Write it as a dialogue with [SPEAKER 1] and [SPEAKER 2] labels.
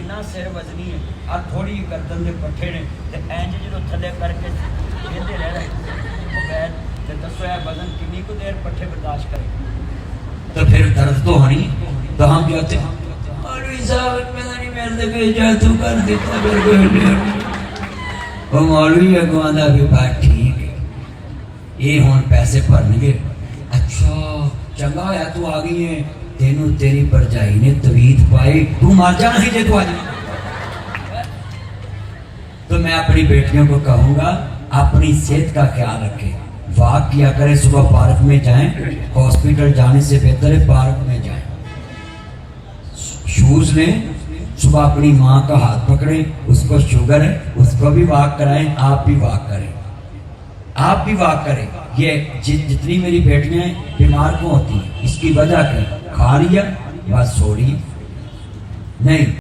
[SPEAKER 1] कितना सिर वजनी है आ थोड़ी गर्दन दे पट्ठे ने ते इंज जो थले करके कहते रह रहे बैठ ते दसो है वजन कितनी को देर पट्ठे बर्दाश्त करे
[SPEAKER 2] तो फिर दर्द तो होनी तो हम कहते मौलवी साहब पता नहीं मेरे से कोई जादू कर देता मेरे को वो मौलवी अगवां दा भी बात ठीक है ये हुण पैसे भरनगे अच्छा चंगा होया तू आ गई है तेनू तेरी भरजाई ने तवीत पाई तू मर जाना ही जे तू आ जाए तो मैं अपनी बेटियों को कहूंगा अपनी सेहत का ख्याल रखें वॉक किया करें सुबह पार्क में जाएं हॉस्पिटल जाने से बेहतर है पार्क में जाएं शूज लें सुबह अपनी माँ का हाथ पकड़ें उसको शुगर है उसको भी वॉक कराएं आप भी वॉक करें आप भी वॉक करें ये जितनी मेरी बेटियां बीमार क्यों होती हैं इसकी वजह क्या खा लिया बस सो रही नहीं